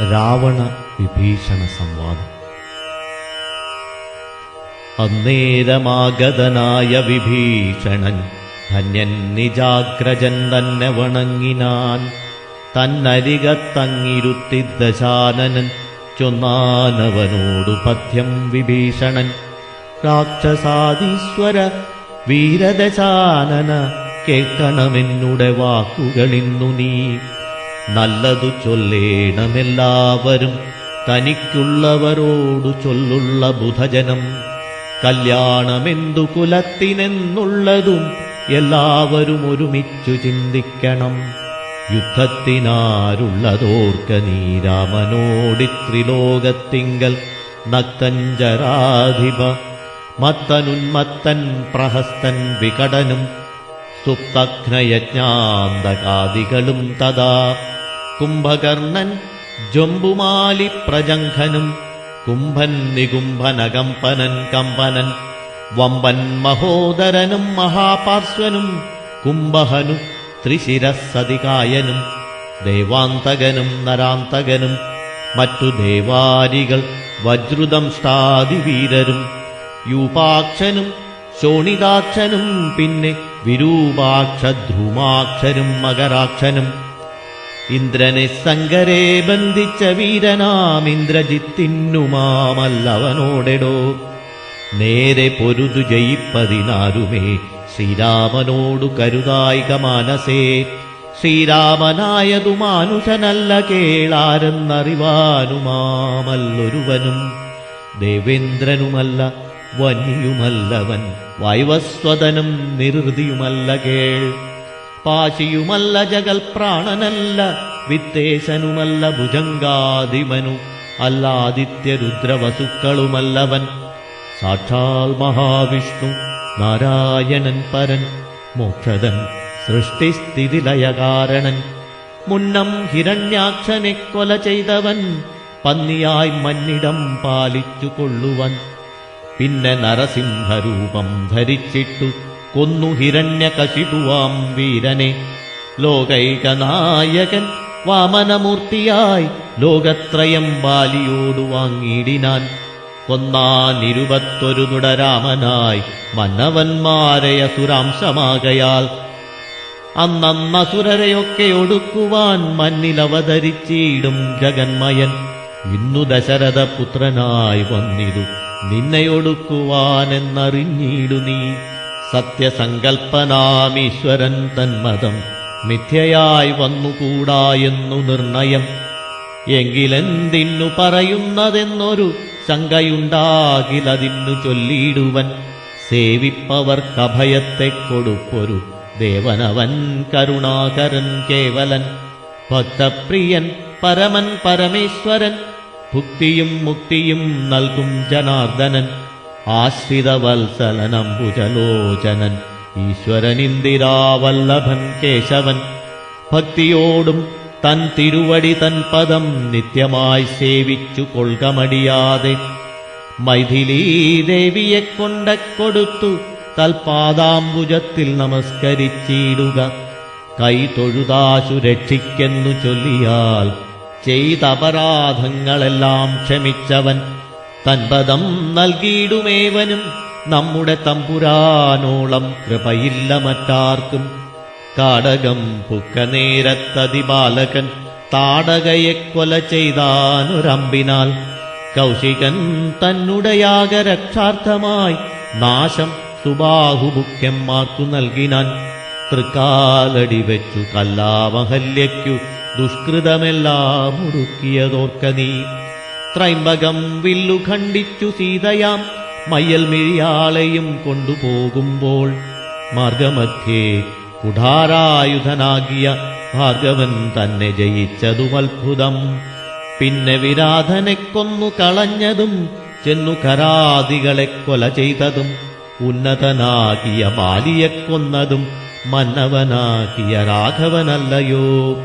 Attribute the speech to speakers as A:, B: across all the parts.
A: രാവണ വിഭീഷണ സംവാദം. അന്നേരമാഗതനായ വിഭീഷണൻ ധന്യൻ നിജാഗ്രജൻ തന്നെ വണങ്ങിനാൻ. തന്നരികത്തങ്ങിരുത്തി ദശാനനൻ ചൊന്നാനവനോടു പഥ്യം വിഭീഷണൻ. രാക്ഷസാദീശ്വര വീരദശാനന, കേൾക്കണമെന്നുടെ വാക്കുകളിന്നു നീ. നല്ലതു ചൊല്ലേണമെല്ലാവരും തനിക്കുള്ളവരോടു ചൊല്ലുള്ള ബുധജനം. കല്യാണമെന്തു കുലത്തിനെന്നുള്ളതും എല്ലാവരും ഒരുമിച്ചു ചിന്തിക്കണം. യുദ്ധത്തിനാരുള്ളതോർക്ക നീ രാമനോടിത്രിലോകത്തിങ്കൽ. നക്തഞ്ചരാധിപ മത്തനുന്മത്തൻ പ്രഹസ്തൻ വികടനും സുപ്തഘ്നയജ്ഞാന്തകാദികളും തഥാ. കുംഭകർണൻ ജംബുമാലി പ്രജംഘനും കുംഭൻ നികുംഭനകമ്പനൻ കമ്പനൻ. വമ്പൻ മഹോദരനും മഹാപാർശ്വനും കുംഭഹനു ത്രിശിരസ്സതികായനും. ദേവാന്തകനും നരാന്തകനും മറ്റു ദേവാരികൾ വജ്രുദംഷ്ടാദിവീരരും. യൂപാക്ഷനും ശോണിതാക്ഷനും പിന്നെ വിരൂപാക്ഷ ധ്രുമാക്ഷരും മകരാക്ഷനും. ഇന്ദ്രനെ സങ്കരെ ബന്ധിച്ച വീരനാം ഇന്ദ്രജിത്തിന്നുമാമല്ലവനോടെടോ. നേരെ പൊരുതു ജയിപ്പതിനാരുമേ ശ്രീരാമനോടു കരുതായിക മാനസേ. ശ്രീരാമനായതു മാനുഷനല്ല കേളാരെന്നറിവാനുമാമല്ലൊരുവനും. ദേവേന്ദ്രനുമല്ല വന്യുമല്ലവൻ, വൈവസ്വതനും നിർഹൃതിയുമല്ല കേൾ. പാശിയുമല്ല ജഗൽ പ്രാണനല്ല, വിത്തേശനുമല്ല ഭുജംഗാദിമനു അല്ലാദിത്യരുദ്രവസുക്കളുമല്ലവൻ. സാക്ഷാൽ മഹാവിഷ്ണു നാരായണൻ പരൻ, മോക്ഷദൻ സൃഷ്ടിസ്ഥിതിലയകാരണൻ. മുന്നം ഹിരണ്യാക്ഷനെ കൊല ചെയ്തവൻ, പന്നിയായി മന്നിടം പാലിച്ചു കൊള്ളുവൻ. പിന്നെ നരസിംഹരൂപം ധരിച്ചിട്ടു കൊന്നു ഹിരണ്യകശിപുവാം വീരനെ. ലോകൈകനായകൻ വാമനമൂർത്തിയായി ലോകത്രയം ബാലിയോടു വാങ്ങിയിടിനാൻ. കൊന്നാൻ 21 നുടരാമനായി മന്നവന്മാരെ അസുരാംശമാകയാൽ. അന്നസുരരെയൊക്കെ ഒടുക്കുവാൻ മന്നിലവതരിച്ചിടും ജഗന്മയൻ. ഇന്നു ദശരഥപുത്രനായി വന്നിതു നിന്നെയൊടുക്കുവാനെന്നറിഞ്ഞിടു നീ. സത്യസങ്കൽപ്പനാമീശ്വരൻ തന്മതം മിഥ്യയായി വന്നുകൂടായെന്നു നിർണയം. എങ്കിലെന്തിന്നു പറയുന്നതെന്നൊരു ശങ്കയുണ്ടാകിലതിന്നു ചൊല്ലിയിടുവൻ. സേവിപ്പവർക്കഭയത്തെ കൊടുപ്പൊരു ദേവനവൻ, കരുണാകരൻ കേവലൻ. ഭക്തപ്രിയൻ പരമൻ പരമേശ്വരൻ, ഭുക്തിയും മുക്തിയും നൽകും ജനാർദ്ദനൻ. ആശ്രിതവത്സലനംബുജലോചനൻ, ഈശ്വരനിന്ദിരാവല്ലഭൻ കേശവൻ. ഭക്തിയോടും തൻ തിരുവടി തൻ പദം നിത്യമായി സേവിച്ചു കൊൾകമടിയാതെ. മൈഥിലീദേവിയെ കൊണ്ടക്കൊടുത്തു തൽപാദാംബുജത്തിൽ നമസ്കരിച്ചിടുക. കൈ തൊഴുതാശു രക്ഷിക്കെന്നു ചൊല്ലിയാൽ ചെയ്തപരാധങ്ങളെല്ലാം ക്ഷമിച്ചവൻ. തൻപദം നൽകിയിടുമേവനും നമ്മുടെ തമ്പുരാനോളം കൃപയില്ല മറ്റാർക്കും. കാടകം പുക്ക നേരത്തതിബാലകൻ താടകയെ കൊല ചെയ്താനൊരമ്പിനാൽ. കൗശികൻ തന്നുടയാഗരക്ഷാർത്ഥമായി നാശം സുബാഹുമുഖ്യന്മാർക്കു നൽകിനാൻ. തൃക്കാലടി വെച്ചു കല്ലാമഹല്യയ്ക്കു ദുഷ്കൃതമെല്ലാം ഒടുക്കിയതോർക്ക നീ. ത്രൈംബകം വില്ലു ഖണ്ഡിച്ചു സീതയാം മയ്യൽ മിഴിയാളെയും കൊണ്ടുപോകുമ്പോൾ. മാർഗമധ്യേ കുഠാരായുധനാകിയ ഭാർഗവൻ തന്നെ ജയിച്ചതുമത്ഭുതം. പിന്നെ വിരാധനെ കൊന്നു കളഞ്ഞതും ചെന്നു കരാദികളെ കൊല ചെയ്തതും. ഉന്നതനാകിയ ബാലിയെ കൊന്നതും മന്നവനാകിയ രാഘവനല്ലയോ.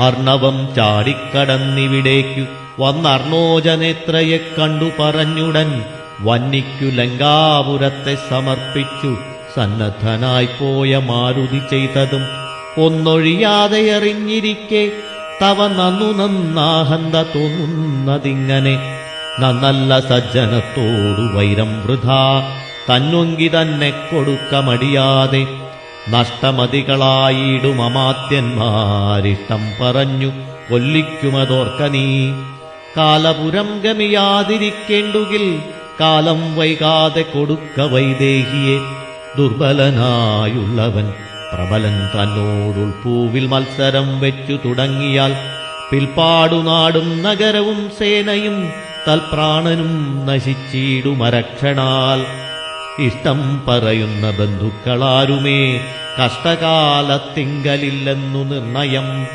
A: അർണവം ചാടിക്കടന്നിവിടേക്കു വന്നർണോജനേത്രയെ കണ്ടു പറഞ്ഞുടൻ വന്നിക്കു ലങ്കാപുരത്തെ സമർപ്പിച്ചു സന്നദ്ധനായി പോയ മാരുതി ചെയ്തതും ഒന്നൊഴിയാതെ അറിഞ്ഞിരിക്കെ തവ നന്നു നന്നാഹന്ത തോന്നുന്നതിങ്ങനെ. നന്നല്ല സജ്ജനത്തോടു വൈരം വൃഥാ തന്നൊങ്കി തന്നെ കൊടുക്ക മടിയാതെ. നഷ്ടമതികളായിടും അമാത്യന്മാരിഷ്ടം പറഞ്ഞു കൊല്ലിക്കുമതോർക്ക നീ. കാലപുരം ഗമിയാതിരിക്കേണ്ടുകിൽ കാലം വൈകാതെ കൊടുക്ക വൈദേഹിയെ. ദുർബലനായുള്ളവൻ പ്രബലൻ തന്നോടുൾപ്പൂവിൽ മത്സരം വെച്ചു തുടങ്ങിയാൽ പിൽപ്പാടുനാടും നഗരവും സേനയും തൽപ്രാണനും നശിച്ചിടുമരക്ഷണാൽ. ഇഷ്ടം പറയുന്ന ബന്ധുക്കളാരുമേ കഷ്ടകാലത്തിങ്കലില്ലെന്നു നിർണയം.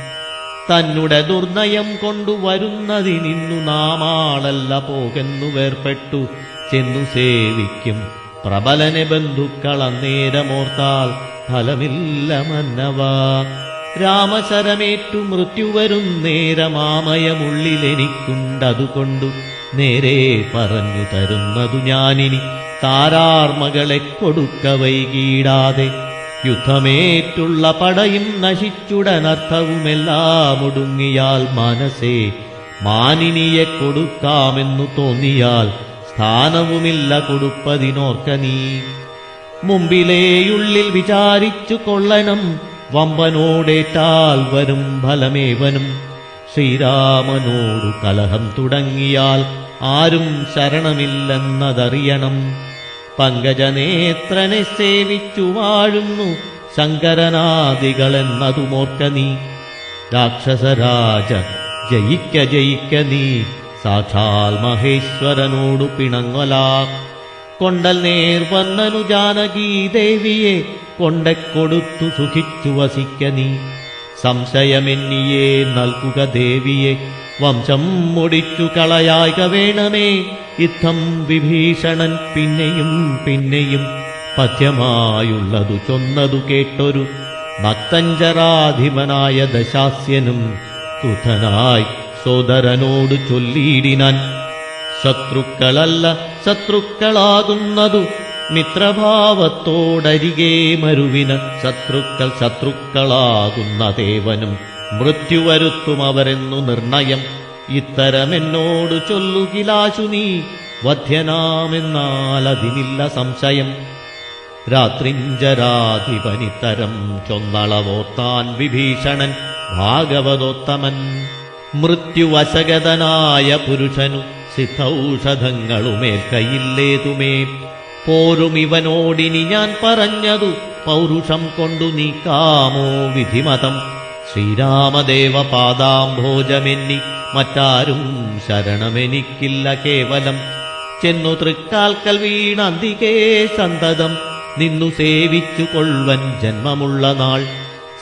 A: തന്നെ ദുർനയം കൊണ്ടുവരുന്നതിനിന്നു നാമാളല്ല പോകെന്നു വേർപ്പെട്ടു ചെന്നു സേവിക്കും പ്രബലനെ ബന്ധുക്കൾ അന്നേരമോർത്താൽ ഫലമില്ല മന്നവ. രാമശരമേറ്റു മൃത്യുവരും നേരമാമയമുള്ളിലെനിക്കുണ്ടതുകൊണ്ടു നേരെ പറഞ്ഞു തരുന്നതു ഞാനിനി. താരാർമകളെ കൊടുക്ക വൈകീടാതെ യുദ്ധമേറ്റുള്ള പടയും നശിച്ചുടനർത്ഥവുമെല്ലാം ഒടുങ്ങിയാൽ മനസ്സേ മാനിനിയെ കൊടുക്കാമെന്നു തോന്നിയാൽ സ്ഥാനവുമില്ല കൊടുപ്പതിനോർക്ക നീ. മുമ്പിലേയുള്ളിൽ വിചാരിച്ചു കൊള്ളണം വമ്പനോടേറ്റാൽ വരും ഫലമേവനും. ശ്രീരാമനോടു കലഹം തുടങ്ങിയാൽ ആരും ശരണമില്ലെന്നതറിയണം. പങ്കജനേത്രനെ സേവിച്ചു വാഴുന്നു ശങ്കരനാദികളെന്നതുമോർക്ക നീ. രാക്ഷസരാജ ജയിക്ക ജയിക്ക നീ സാക്ഷാൽ മഹേശ്വരനോടു പിണങ്ങലാ. കൊണ്ടൽ നേർവന്നനു ജാനകീ ദേവിയെ കൊണ്ടക്കൊടുത്തു സുഖിച്ചു വസിക്ക നീ. സംശയമെന്നിയെ നൽകുക ദേവിയെ വംശം മുടിച്ചു കളയായ്ക വേണമേ. യുദ്ധം വിഭീഷണൻ പിന്നെയും പിന്നെയും പഥ്യമായുള്ളതു ചൊന്നതു കേട്ടൊരു ഭക്തഞ്ചരാധിപനായ ദശാസ്യനും ക്രുദ്ധനായി സോദരനോട് ചൊല്ലിയിടിനാൻ. ശത്രുക്കളല്ല ശത്രുക്കളാകുന്നതു മിത്രഭാവത്തോടരികെ മരുവിന. ശത്രുക്കൾ ശത്രുക്കളാകുന്ന ദേവനും മൃത്യുവരുത്തും അവരെന്നു നിർണയം. ഇത്തരമെന്നോടു ചൊല്ലുകിലാശു നീ വധ്യനാമെന്നാൽ അതിനില്ല സംശയം. രാത്രിഞ്ചരാധിപനിത്തരം ചൊന്നളവോർത്താൻ വിഭീഷണൻ ഭാഗവതോത്തമൻ. മൃത്യുവശഗതനായ പുരുഷനു സിദ്ധൌഷധങ്ങളുമേൽക്കയില്ലേതുമേ. പോരും ഇവനോടിനി ഞാൻ പറഞ്ഞതു പൗരുഷം കൊണ്ടു നീക്കാമോ വിധിമതം. ശ്രീരാമദേവ പാദാംഭോജമെന്നി മറ്റാരും ശരണമെനിക്കില്ല കേവലം. ചെന്നു തൃക്കാൽക്കൽ വീണന്തികേ സന്തതം നിന്നു സേവിച്ചു കൊൾവൻ ജന്മമുള്ള നാൾ.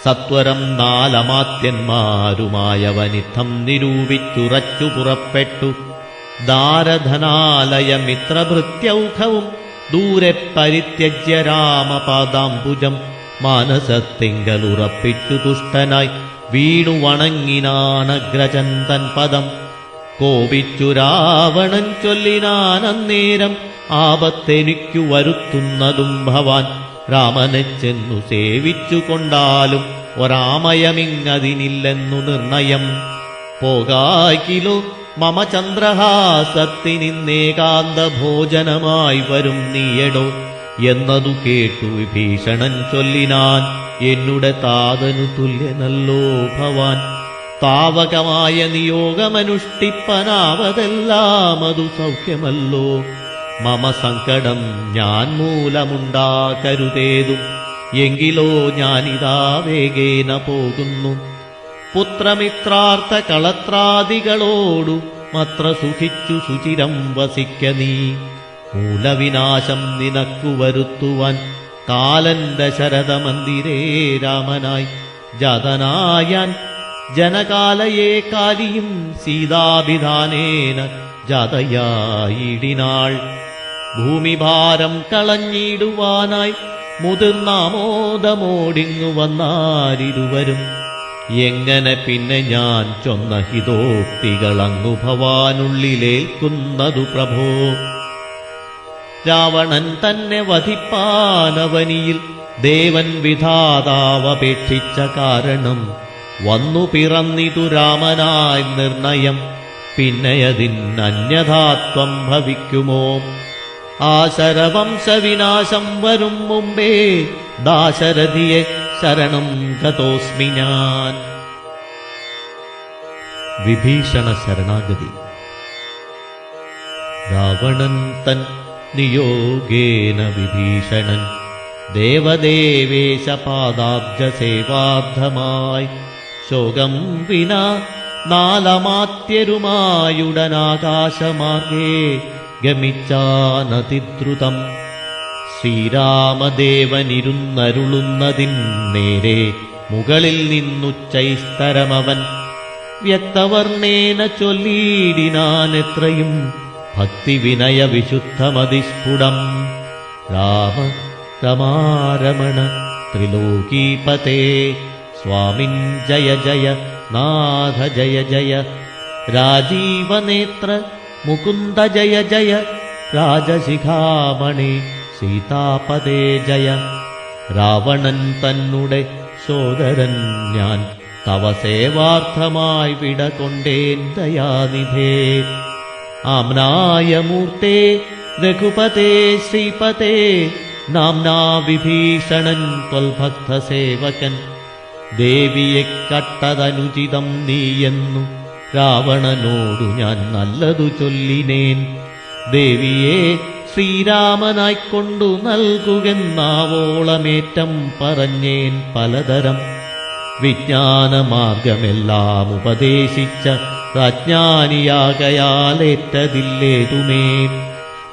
A: സത്വരം നാലമാത്യന്മാരുമായവനിത്തം നിരൂപിച്ചുറച്ചു പുറപ്പെട്ടു. ദാരധനാലയ മിത്രഭൃത്യൗഖവും ദൂരെ പരിത്യജ്യ രാമപാദാംബുജം. മാനസത്തിങ്കലുറപ്പിച്ചു തുഷ്ടനായി വീണു വണങ്ങിനാനഗ്രചന്തൻ പദം. കോപിച്ചു രാവണൻ ചൊല്ലിനാനന്നേരം ആപത്തെനിക്കു വരുത്തുന്നതും ഭവാൻ. രാമനെ ചെന്നു സേവിച്ചു കൊണ്ടാലും ഒരാമയമിങ്ങതിനില്ലെന്നു നിർണയം. പോകായ്കിലോ മമ ചന്ദ്രഹാസത്തിനിന്നേകാന്ത ഭോജനമായി വരും നീയടോ എന്നതു കേട്ടു വിഭീഷണൻ ചൊല്ലിനാൻ. എന്നുടെ താതനു തുല്യനല്ലോ ഭവാൻ. താവകമായ നിയോഗമനുഷ്ഠിപ്പനാവതെല്ലാം അതു സൗഖ്യമല്ലോ. മമ സങ്കടം ഞാൻ മൂലമുണ്ടാകരുതേതും. എങ്കിലോ ഞാനിതാ വേഗേന പോകുന്നു. പുത്രമിത്രാർത്ഥ കളത്രാദികളോടു മത്ര സുഖിച്ചു സുചിരം വസിക്ക നീ. മൂലവിനാശം നിനക്കു വരുത്തുവാൻ കാലന്റെ ശരദമന്ദിരേ രാമനായി ജാതനായാൻ. ജനകാലയെ കാലിയും സീതാഭിധാനേന ജാതയായിടിനാൾ. ഭൂമിഭാരം കളഞ്ഞിടുവാനായി മുതിർന്നാമോദമോടിങ്ങു വന്നാരിരുവരും. എങ്ങനെ പിന്നെ ഞാൻ ചൊന്ന ഹിതോക്തികളങ്ങു ഭവാനുള്ളിലേൽക്കുന്നതു പ്രഭോ. രാവണൻ തന്നെ വധിപ്പാനവനിയിൽ ദേവൻ വിധാതാവപേക്ഷിച്ച കാരണം വന്നു പിറന്നിതു രാമനായി നിർണയം, പിന്നെയതിനന്യഥാത്വം ഭവിക്കുമോ? ആശരവംശവിനാശം വരും മുമ്പേ ദാശരഥിയെ ശരണം ഗതോസ്മി ഞാൻ. വിഭീഷണ ശരണാഗതി. രാവണൻ തൻ നിയോഗേന വിഭീഷണൻ ദേവദേവേശ പാദാബ്ജസേവാർത്ഥമായി ശോകം വിനാ നാലമാത്യരുമായുടനാകാശമാർഗേ ഗമിച്ചാനതിദ്രുതം. ശ്രീരാമദേവനിരുന്നരുളുന്നതിൻ നേരെ മുകളിൽ നിന്നുച്ചൈസ്തരമവൻ വ്യക്തവർണ്ണേന ചൊല്ലിയിടിനാനെത്രയും ഭക്തിവിനയ വിശുദ്ധമതിസ്ഫുടം. രാമ രമാരമണ ത്രിലോകീപതേ സ്വാമിൻ ജയ ജയ നാഥ ജയ ജയ. രാജീവനേത്ര മുകുന്ദ ജയ ജയ, രാജശിഖാമണി സീതാപതേ ജയ. രാവണൻ തന്നുടെ സോദരൻ ഞാൻ, തവ സേവാർത്ഥമായി വിടകൊണ്ടേൻ ദയാനിധേ. ആമ്നായ മൂർത്തേ രഘുപതേ ശ്രീപതേ, നാംനാ വിഭീഷണൻ ത്വൽഭക്തസേവകൻ. ദേവിയെ കട്ടതനുചിതം നീയെന്നു രാവണനോടു ഞാൻ നല്ലതു ചൊല്ലിനേൻ. ദേവിയെ ശ്രീരാമനായിക്കൊണ്ടു നൽകുകെന്നാവോളമേറ്റം പറഞ്ഞേൻ പലതരം. വിജ്ഞാനമാർഗമെല്ലാം ഉപദേശിച്ച പ്രജ്ഞാനിയാകയാലേറ്റതില്ലേതുമേ.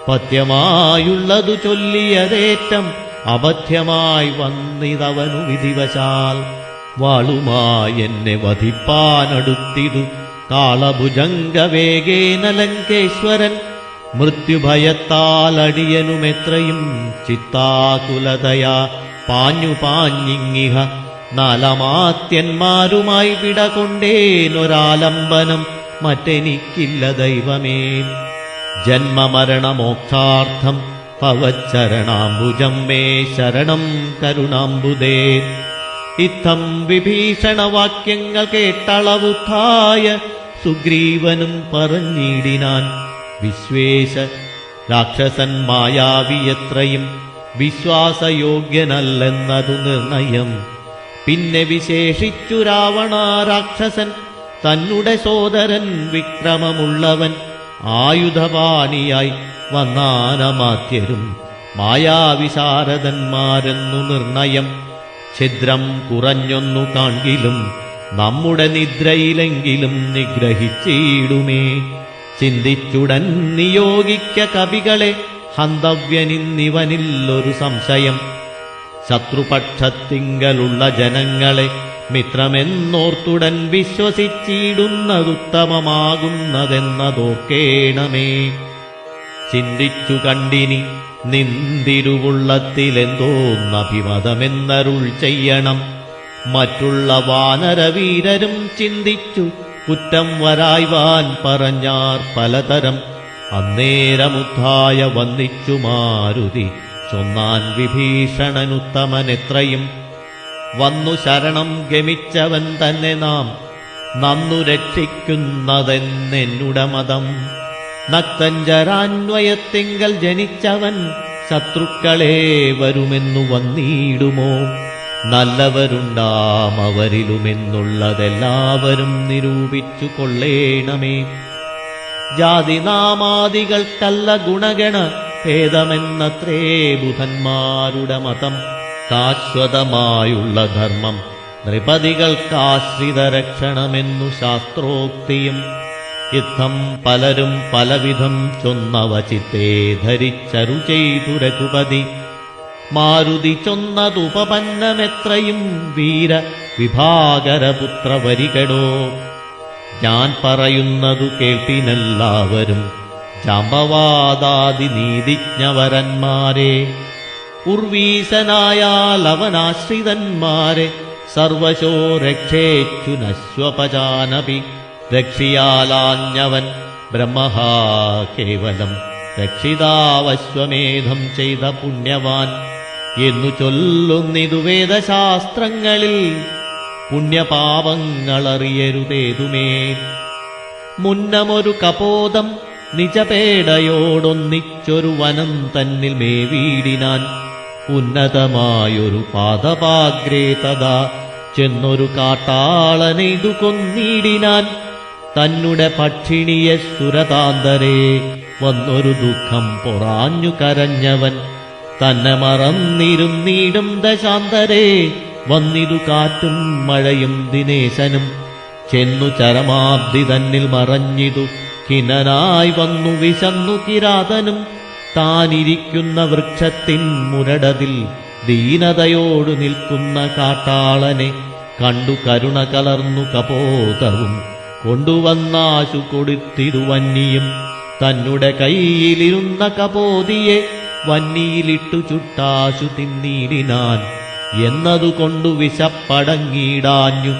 A: പഥ്യമായുള്ളതു ചൊല്ലിയതേറ്റം അബദ്ധ്യമായി വന്നിതവനു വിധിവശാൽ. വാളുമായി എന്നെ വധിപ്പാനടുത്തിതു കാളഭുജംഗവേഗേന ലങ്കേശ്വരൻ. മൃത്യുഭയത്താലടിയനുമെത്രയും ചിത്താകുലതയാ പാഞ്ഞു പാഞ്ഞിങ്ങിഹ നാലമാത്യന്മാരുമായി വിടകൊണ്ടേനൊരാലംബനം മറ്റെനിക്കില്ല ദൈവമേ. ജന്മമരണമോക്ഷാർത്ഥം ഭവച്ചരണാംബുജം മേ ശരണം കരുണാംബുദേ. ഇത്തം വിഭീഷണവാക്യങ്ങൾ കേട്ടളവുത്തായ സുഗ്രീവനും പറഞ്ഞിടിനാൻ. വിശ്വേശ രാക്ഷസൻ മായാവിയത്രയും വിശ്വാസയോഗ്യനല്ലെന്നതു നിർണയം. പിന്നെ വിശേഷിച്ചു രാവണ രാക്ഷസൻ തന്നുടെ സോദരൻ വിക്രമമുള്ളവൻ. ആയുധപാണിയായി വന്നാനമാത്യരും മായാവിശാരദന്മാരെന്നു നിർണയം. ഛിദ്രം കുറഞ്ഞൊന്നു കാൺകിലും നമ്മുടെ നിദ്രയിലെങ്കിലും നിഗ്രഹിച്ചിടുമേ. ചിന്തിച്ചുടൻ നിയോഗിക്ക കവികളെ ഹന്തവ്യനിന്നിവനില്ലൊരു സംശയം. ശത്രുപക്ഷത്തിങ്കലുള്ള ജനങ്ങളെ മിത്രമെന്നോർത്തുടൻ വിശ്വസിച്ചിടുന്നതുത്തമമാകുന്നതെന്നതോർക്കേണമേ. ചിന്തിച്ചു കണ്ടിനി നിന്തിരുവുള്ളത്തിലെന്തോന്നഭിമതമെന്നരുൾ ചെയ്യണം. മറ്റുള്ള വാനരവീരരും ചിന്തിച്ചു കുറ്റം വരായ്വാൻ പറഞ്ഞാർ പലതരം. അന്നേരമുദ്ധായ വന്നിച്ചു മാരുതി ചൊന്നാൻ വിഭീഷണനുത്തമനെത്രയും. വന്നു ശരണം ഗമിച്ചവൻ തന്നെ നാം നന്നു രക്ഷിക്കുന്നതെന്നെന്നുടെ മതം. നക്തഞ്ചരാന്വയത്തിങ്കൽ ജനിച്ചവൻ ശത്രുക്കളെ വരുമെന്നു വന്നിടുമോ? നല്ലവരുണ്ടാം അവരിലുമെന്നുള്ളതെല്ലാവരും നിരൂപിച്ചു കൊള്ളേണമേ. ജാതിനാമാദികൾക്കല്ല ഗുണഗണ ഭേദമെന്നത്രേ ബുധന്മാരുടെ മതം. ശാശ്വതമായുള്ള ധർമ്മം നൃപതികൾക്കാശ്രിതരക്ഷണമെന്നു ശാസ്ത്രോക്തിയും. യുദ്ധം പലരും പലവിധം ചൊന്നവ ചിത്തേ ധരിച്ചരു ചെയ്തു രഘുപതി. മാരുതി ചൊന്നതുപപന്നമെത്രയും വീര വിഭാകരപുത്ര വരികടോ. ഞാൻ പറയുന്നതു കേൾപ്പിനെല്ലാവരും ജാമ്പവാദാദി നീതിജ്ഞവരന്മാരെ. ഉർവീശനായാൽ അവനാശ്രിതന്മാരെ സർവശോ രക്ഷേച്ചു നശ്വപജാനപി. രക്ഷിയാലാഞ്ഞവൻ ബ്രഹ്മഹാ കേവലം രക്ഷിതാവശ്വമേധം ചെയ്ത പുണ്യവാൻ എന്നു ചൊല്ലുന്നിതു വേദശാസ്ത്രങ്ങളിൽ. പുണ്യപാപങ്ങളറിയരുതേതുമേ. മുന്നമൊരു കപോതം നിജപേടയോടൊന്നിച്ചൊരു വനം തന്നിൽ മേവീടിനാൻ. ഉന്നതമായൊരു പാദപാഗ്രേ തഥാ ചെന്നൊരു കാട്ടാളനെയ്തു കൊന്നിടിനാൻ. തന്നുടെ പക്ഷിണിയെ സുരതാന്തരേ വന്നൊരു ദുഃഖം പൊറാഞ്ഞു കരഞ്ഞവൻ. തന്നെ മറന്നിരുന്നീടും ദശാന്തരേ വന്നിതു കാറ്റും മഴയും ദിനേശനും. ചെന്നു ചരമാബ്ദി തന്നിൽ മറഞ്ഞിതു ഖിന്നനായി വന്നു വിശന്നു കിരാതനും. താനിരിക്കുന്ന വൃക്ഷത്തിൻ മുരടതിൽ ദീനതയോടു നിൽക്കുന്ന കാട്ടാളനെ കണ്ടു കരുണ കലർന്നു കപോതവും കൊണ്ടുവന്നാശു കൊടുത്തിതു വന്നിയും. തന്നുടെ കൈയിലിരുന്ന കപോതിയെ വന്നിയിലിട്ടു ചുട്ടാശു തിന്നീടിനാൻ. എന്നതുകൊണ്ടു വിശപ്പടങ്ങിടാഞ്ഞു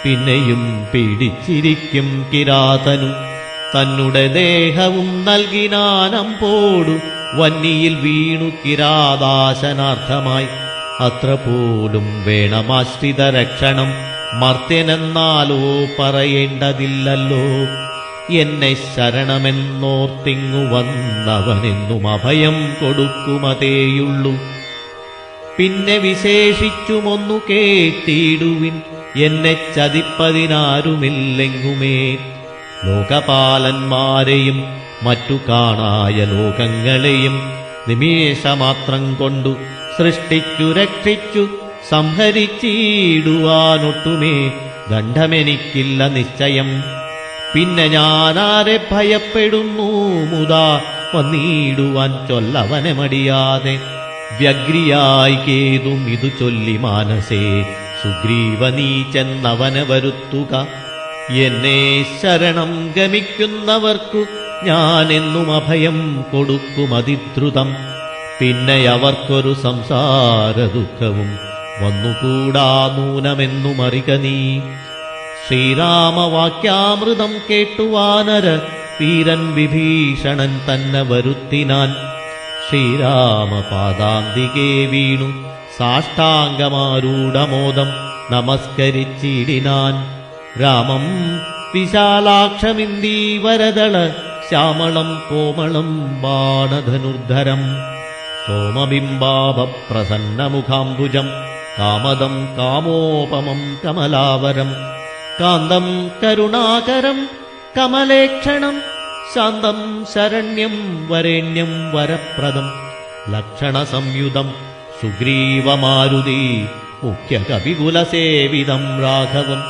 A: പിന്നെയും പീഡിച്ചിരിക്കും കിരാതനു. തന്നുടെ ദേഹവും നൽകിനാനമ്പോടു വന്നിയിൽ വീണു കിരാതാശനാർത്ഥമായി. അത്ര പോലും വേണമാശ്രിത രക്ഷണം മർത്യനെന്നാലോ പറയേണ്ടതില്ലല്ലോ. എന്നെ ശരണമെന്നോർത്തിങ്ങു വന്നവനെന്നും അഭയം കൊടുക്കുമതേയുള്ളൂ. പിന്നെ വിശേഷിച്ചുമൊന്നു കേട്ടിടുവിൻ, എന്നെ ചതിപ്പതിനാരുമില്ലെങ്ങുമേ. ലോകപാലന്മാരെയും മറ്റു കാണായ ലോകങ്ങളെയും നിമേഷമാത്രം കൊണ്ടു സൃഷ്ടിച്ചു രക്ഷിച്ചു സംഹരിച്ചിടുവാനൊട്ടുമേ ദണ്ഡമെനിക്കില്ല നിശ്ചയം. പിന്നെ ഞാനാരെ ഭയപ്പെടുന്നു മുതാ വന്നിടുവാൻ ചൊല്ലവനെ മടിയാതെ. വ്യഗ്രിയായി കേതും ഇതു ചൊല്ലി മാനസേ സുഗ്രീവ നീ ചെന്നവനെ വരുത്തുക. എന്നെ ശരണം ഗമിക്കുന്നവർക്കു ഞാനെന്നും അഭയം കൊടുക്കുമതിദ്രുതം. പിന്നെ അവർക്കൊരു സംസാര ദുഃഖവും വന്നുകൂടാ നൂനമെന്നു മറിക നീ. ശ്രീരാമവാക്യാമൃതം കേട്ടു വാനര വീരൻ വിഭീഷണൻ തന്നെ വരുത്തിനാൻ. ശ്രീരാമപാദാന്തികേ വീണു സാഷ്ടാംഗമാരൂഢമോദം നമസ്കരിച്ചിടിനാൻ. രാമം വിശാലാക്ഷമിന്ദീവരദള ശ്യാമളം കോമളം ബാണധനുർധരം. സോമബിംബാഭപ്രസന്നമുഖാംബുജം കാമദം കാമോപമം കമലാവരം. കാന്തം കരുണാകരം കമലേക്ഷണം ശാന്തം ശരണ്യം വരേണ്യം വരപ്രദം. ലക്ഷണസംയുതം സുഗ്രീവമാരുതി മുഖ്യകവികുലസേവിതം രാഘവം.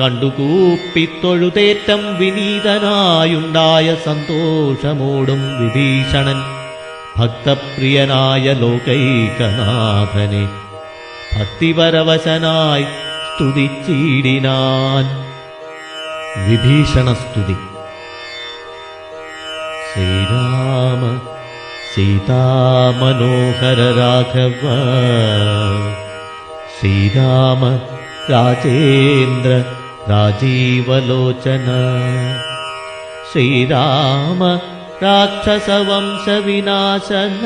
A: കണ്ടുകൂപ്പിത്തൊഴുതേറ്റം വിനീതനായുണ്ടായ സന്തോഷമോടും വിഭീഷണൻ ഭക്തപ്രിയനായ ലോകൈകനാഥനെ ഭക്തിപരവശനായി സ്തുതിച്ചിടിനാൻ. വിഭീഷണസ്തുതി. ശ്രീരാമ സീതാമനോഹര രാഘവ, ശ്രീരാമ രാജേന്ദ്ര രാജീവലോചന, ശ്രീരാമ രാക്ഷസവംശവിനാശന,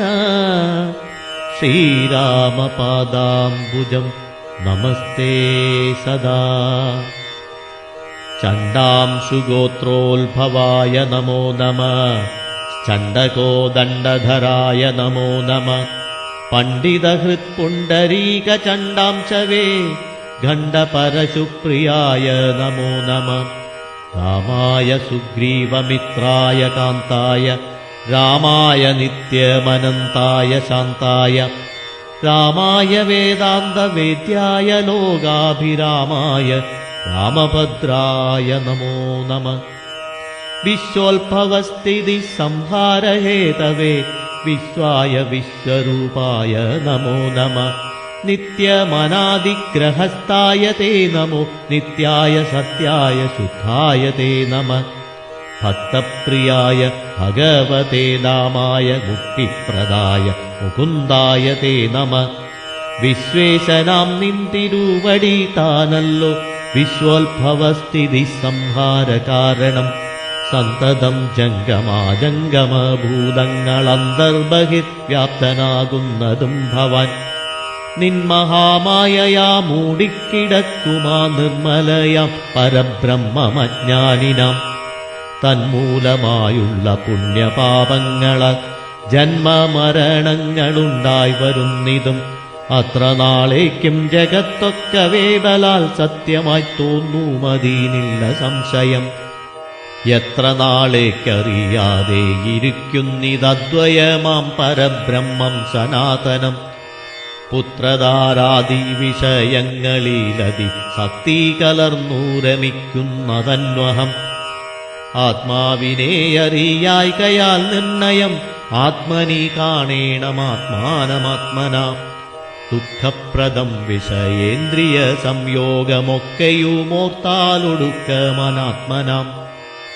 A: ശ്രീരാമപാദാംബുജം നമസ്തേ സദാ. ചണ്ഡാംശുഗോത്രോത്ഭവായ നമോ നമഃ, ചണ്ഡകോദണ്ഡധരായ നമോ നമഃ, പണ്ഡിതഹൃത്പുണ്ഡരീകചണ്ഡാംശവേ ഖണ്ഡപരശുപ്രിയായ നമോ നമഃ. രാമായ സുഗ്രീവമിത്രായ കാന്തായ രാമായ നിത്യമനന്തായ ശാന്തായ രാമായ വേദാന്തവേദ്യായ ലോകാഭിരാമായ രാമഭദ്രായ നമോ നമഃ. വിശ്വോത്ഭവസ്ഥിതി സംഹാരഹേതവേ വിശ്വായ വിശ്വരൂപായ നമോ നമഃ. നിത്യമനാദിഗ്രഹസ്ഥായ തേ നമോ നിത്യായ സത്യായ ശുദ്ധായ തേ നമഃ. ഭക്തപ്രിയായ ഭഗവതേ നാമായ മുക്തിപ്രദായ മുകുന്ദായ തേ നമഃ. വിശ്വേശനാം നിന്തിരുവടി താനല്ലോ വിശ്വോത്ഭവസ്ഥിതി സംഹാര കാരണം. സന്തതം ജംഗമാജംഗമഭൂതങ്ങളന്തർബഹിർവ്യാപ്തനാകുന്നതും ഭവാൻ. നിന്മഹാമായയാ മൂടിക്കിടക്കുമാ നിർമ്മലയാം പരബ്രഹ്മമജ്ഞാനിനാം തന്മൂലമായുള്ള പുണ്യപാപങ്ങളാൽ ജന്മമരണങ്ങളുണ്ടായി വരുന്നിതും അത്ര നാളേക്കും ജഗത്തൊക്കെ വേടലാൽ സത്യമായി തോന്നുമതീനില്ല സംശയം. എത്ര നാളേക്കറിയാതെ ഇരിക്കുന്നിതദ്വയമാം പരബ്രഹ്മം സനാതനം. പുത്രധാരാദി വിഷയങ്ങളിലതി ശക്തി കലർന്നു രമിക്കുന്നതന്വഹം. ആത്മാവിനെ അറിയായ്കയാൽ നിർണയം ആത്മനി കാണേണമാത്മാനമാത്മനാ. ദുഃഖപ്രദം വിഷയേന്ദ്രിയ സംയോഗമൊക്കെയുമോർത്താലൊടുക്കമനാത്മനാം.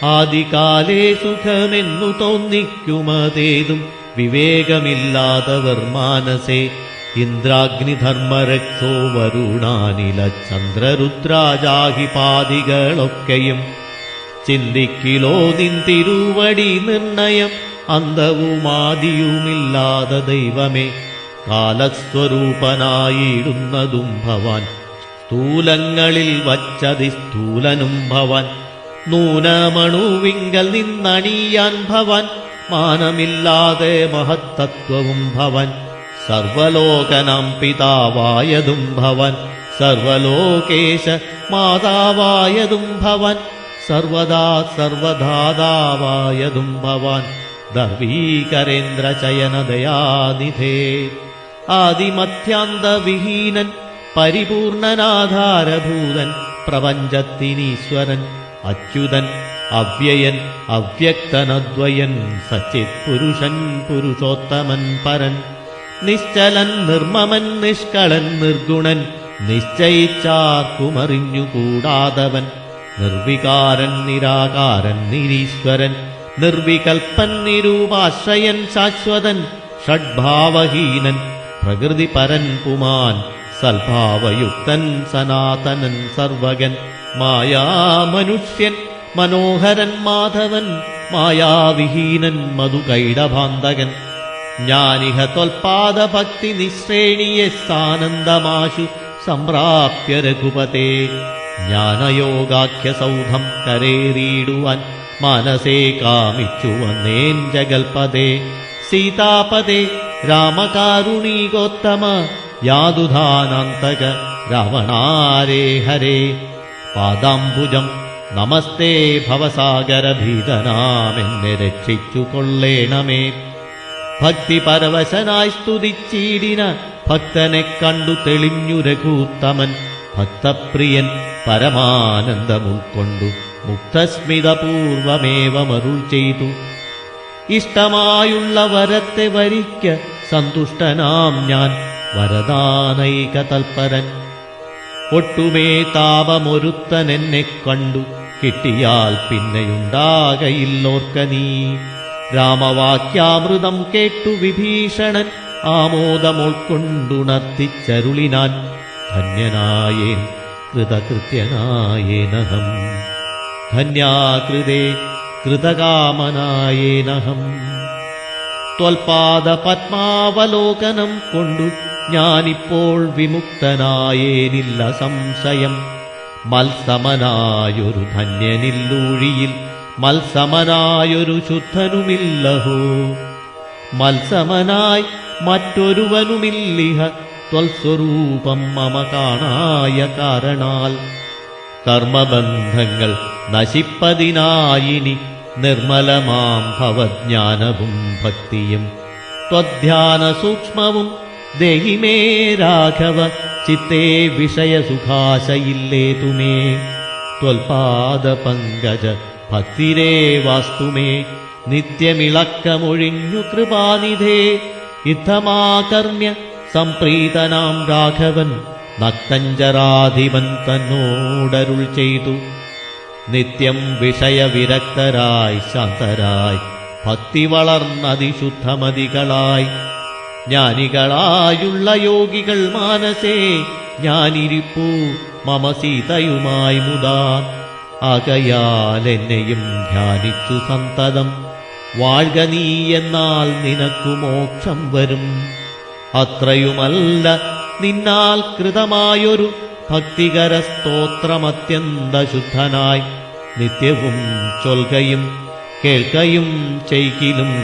A: ആദികാലേ സുഖമെന്നു തോന്നിക്കുമതേതും വിവേകമില്ലാത്തവർ മാനസേ. ഇന്ദ്രാഗ്നിധർമ്മരക്ഷോ വരുണാനില ചന്ദ്രരുദ്രാജാഹിപാദികളൊക്കെയും ചിന്തിക്കിലോ നിൻ തിരുവടി നിർണയം. അന്തവുമാദിയുമില്ലാതെ ദൈവമേ കാലസ്വരൂപനായിടുന്നതും ഭവാൻ. സ്ഥൂലങ്ങളിൽ വച്ചതിസ്ഥൂലനും ഭവാൻ. നൂനമണുവിങ്കൽ നിന്നണിയാൻ ഭവാൻ. മാനമില്ലാതെ മഹത്തത്വവും ഭവാൻ. സർവലോകനാം പിതാവായതും ഭവാൻ. സർവലോകേശ മാതാവായതും ഭവാൻ. സർവദാ സർവധാതാവായതും ഭവാൻ. ദർവീകരേന്ദ്രചയനദയാനിധേ ആദിമധ്യാന്തവിഹീനൻ പരിപൂർണനാധാരഭൂതൻ പ്രപഞ്ചത്തിനീശ്വരൻ അച്യുതൻ അവ്യയൻ അവ്യക്തനദ്വയൻ സച്ചിത് പുരുഷൻ പുരുഷോത്തമൻ പരൻ. നിശ്ചലൻ നിർമ്മമൻ നിഷ്കളൻ നിർഗുണൻ നിശ്ചയിച്ചാർക്കുമറിഞ്ഞുകൂടാതവൻ. നിർവികാരൻ നിരാകാരൻ നിരീശ്വരൻ നിർവികൽപ്പൻ നിരൂപാശ്രയൻ ശാശ്വതൻ. ഷഡ്ഭാവഹീനൻ പ്രകൃതിപരൻ പുമാൻ സൽഭാവയുക്തൻ സനാതനൻ സർവകൻ. മായാമനുഷ്യൻ മനോഹരൻ മാധവൻ മായാവിഹീനൻ മധുകൈടഭാന്തകൻ. ജ്ഞാനിഹ ത്വൽപാദഭക്തി നിശ്രേണിയെ സാനന്ദമാശു സംപ്രാപ്യ രഘുപതേ. ജ്ഞാനയോഗാഖ്യസൗധം കരേറിയിടുവാൻ മനസേ കാമിച്ചു വന്നേൻ ജഗൽപദേ. സീതാപദേ രാമകാരുണീകോത്തമ യാതുധാനാന്തക രാവണാരേ ഹരേ. പാദാംബുജം നമസ്തേ ഭവസാഗരഭീതനാമെന്നെ രക്ഷിച്ചു കൊള്ളേണമേ. ഭക്തിപരവശനായി സ്തുതിച്ചീടിന ഭക്തനെ കണ്ടു തെളിഞ്ഞു രഘൂത്തമൻ. ഭക്തപ്രിയൻ പരമാനന്ദമുൾക്കൊണ്ടു മുക്തസ്മിതപൂർവമേവമരുൾ ചെയ്തു. ഇഷ്ടമായുള്ള വരത്തെ വരിക്ക സന്തുഷ്ടനാം ഞാൻ വരദാനൈക തൽപരൻ. ഒട്ടുമേ താപമൊരുത്തനെന്നെ കണ്ടു കിട്ടിയാൽ പിന്നെയുണ്ടാകയില്ലോർക്ക നീ. രാമവാക്യാമൃതം കേട്ടു വിഭീഷണൻ ആമോദമുൾക്കൊണ്ടുണർത്തിച്ചരുളിനാൻ. ധന്യനായേൻ കൃതകൃത്യനായേനഹം ധന്യാകൃതേ കൃതകാമനായേനഹം. ത്വൽപാദപത്മാവലോകനം കൊണ്ടു ഞാനിപ്പോൾ വിമുക്തനായേനില്ല സംശയം. മത്സമനായൊരു ധന്യനില്ലൂഴിയിൽ മത്സമനായൊരു ശുദ്ധനുമില്ലഹോ. മത്സമനായി മറ്റൊരുവനുമില്ലിഹ ത്വൽസ്വരൂപം മമ കാണായ കാരണാൽ. കർമ്മബന്ധങ്ങൾ നശിപ്പതിനായിനി നിർമ്മലമാം ഭവജ്ഞാനവും ഭക്തിയും. ത്വധ്യാന സൂക്ഷ്മവും ദേഹിമേ രാഘവ ചിത്തേ വിഷയസുഖാശയില്ലേതുമേ. ത്വൽപാദപങ്കജ ഭക്തിരേവാസ്തുമേ നിത്യമിളക്കമൊഴിഞ്ഞു കൃപാനിധേ. യുദ്ധമാകർണ്യ സംപ്രീതനാം രാഘവൻ നക്തഞ്ചരാധിപൻ തന്നോടരുൾ ചെയ്തു. നിത്യം വിഷയവിരക്തരായി ശാന്തരായി ഭക്തി വളർന്നതിശുദ്ധമതികളായി. ജ്ഞാനികളായുള്ള യോഗികൾ മാനസേ ഞാനിരിപ്പൂ മമ സീതയുമായി മുതാ. ആകയാൽ എന്നെയും ധ്യാനിച്ചു സന്തതം വാഴ്ക നീ എന്നാൽ നിനക്കു മോക്ഷം വരും. അത്രയുമല്ല നിന്നാൽ കൃതമായൊരു ഭക്തികര സ്തോത്രമത്യന്തശുദ്ധനായി നിത്യവും ചൊൽകയും കേൾക്കയും ചെയ്കിലും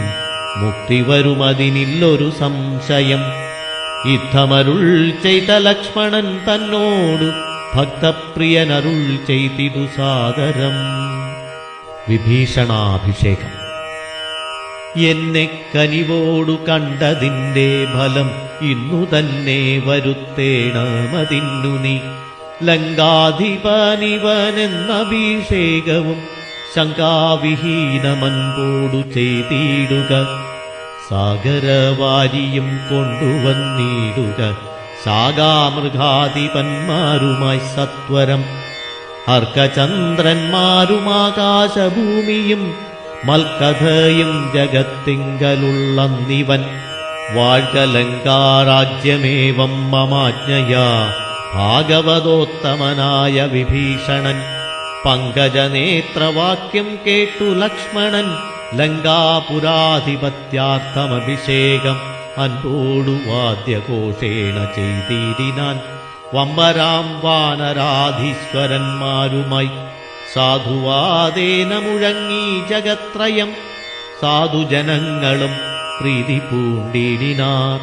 A: മുക്തി വരുമതിനില്ലൊരു സംശയം. യുദ്ധമരുൾ ചെയ്ത ലക്ഷ്മണൻ തന്നോടു ഭക്തപ്രിയനരുൾ ചെയ്തിതു സാദരം. വിഭീഷണാഭിഷേകം. എന്നെ കനിവോടു കണ്ടതിന്റെ ഫലം ഇന്നു തന്നെ വരുത്തേണമതിന്നു നീ. ലങ്കാധിപനിവനെന്നഭിഷേകവും ശങ്കാവിഹീനമൻപോടു ചെയ്തിടുക. സാഗരവാരിയും കൊണ്ടുവന്നിടുക ശാഖാമൃഗാധിപന്മാരുമായി സത്വരം. അർക്കചന്ദ്രന്മാരുമാകാശഭൂമിയും മൽക്കഥയും ജഗത്തിങ്കലുള്ളന്നിവൻ. വാഴ്കലങ്കാരാജ്യമേവം മമാജ്ഞയാ ഭാഗവതോത്തമനായ വിഭീഷണൻ. പങ്കജനേത്രവാക്യം കേട്ടു ലക്ഷ്മണൻ ലങ്കാപുരാധിപത്യാർത്ഥമഭിഷേകം അൻപോടു വാദ്യഘോഷേണ ചെയ്തിടിനാൻ. വമ്പരാം വാനരാധീശ്വരന്മാരുമായി സാധുവാദേന മുഴങ്ങി ജഗത്രയം. സാധുജനങ്ങളും പ്രീതി പൂണ്ടിടിനാർ.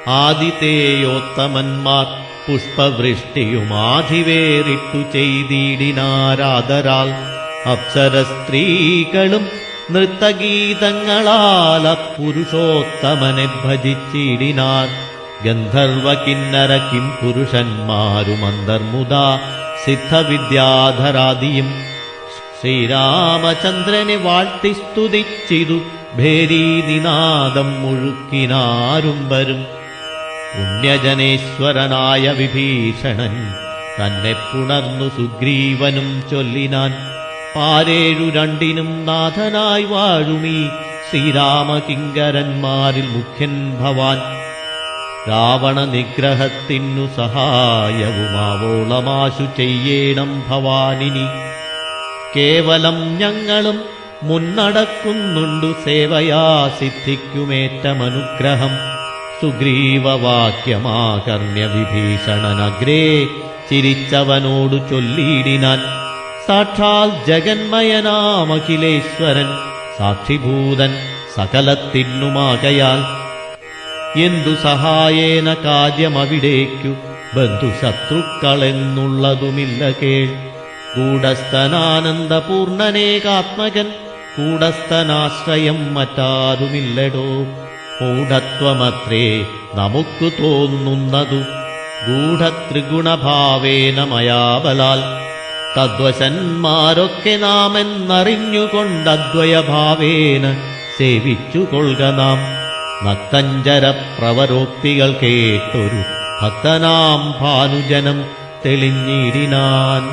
A: ആദിതേയോത്തമന്മാർ പുഷ്പവൃഷ്ടിയുമാധിവേറിട്ടു ചെയ്തിടിനാരാദരാൽ. അപ്സരസ്ത്രീകളും നൃത്തഗീതങ്ങളാൽ പുരുഷോത്തമനെ ഭജിച്ചിടിനാർ. ഗന്ധർവ കിന്നര കിം പുരുഷന്മാരുമന്തർമുദാ സിദ്ധവിദ്യാധരാദിയും ശ്രീരാമചന്ദ്രനെ വാഴ്ത്തി സ്തുതിച്ചിതു ഭേരീനിനാദം മുഴുക്കിനാരും വരും. പുണ്യജനേശ്വരനായ വിഭീഷണൻ തന്നെ പുണർന്നു സുഗ്രീവനും ചൊല്ലിനാൻ. പാരേഴു രണ്ടിനും നാഥനായി വാഴുമീ ശ്രീരാമകിങ്കരന്മാരിൽ മുഖ്യൻ ഭവാൻ. രാവണ നിഗ്രഹത്തിനു സഹായവുമാവോളമാശു ചെയ്യേണം ഭവാനിനി. കേവലം ഞങ്ങളും മുന്നടക്കുന്നുണ്ടു സേവയാ സിദ്ധിക്കുമേറ്റമനുഗ്രഹം. സുഗ്രീവവാക്യമാകർണ്യ വിഭീഷണനഗ്രേ ചിരിച്ചവനോടു ചൊല്ലിയിടിനാൻ. സാക്ഷാൽ ജഗന്മയനാമഖിലേശ്വരൻ സാക്ഷിഭൂതൻ സകലത്തിനുമാകയാൽ. എന്തു സഹായേന കാര്യമവിടേക്കു ബന്ധുശത്രുക്കളെന്നുള്ളതുമില്ല കേൾ. കൂടസ്ഥനാനന്ദപൂർണനേകാത്മകൻ കൂടസ്ഥനാശ്രയം മറ്റാരുമില്ലടോ. മൂഢത്വമത്രേ നമുക്കു തോന്നുന്നതു ഗൂഢത്രിഗുണഭാവേന മയാബലാൽ. തദ്വശന്മാരൊക്കെ നാമെന്നറിഞ്ഞുകൊണ്ടദ്വയഭാവേന സേവിച്ചുകൊള്ളുക നാം. നക്തഞ്ചര പ്രവരോക്തികൾ കേട്ടൊരു ഭക്തനാം ഭാനുജനം തെളിഞ്ഞിടിനാൻ.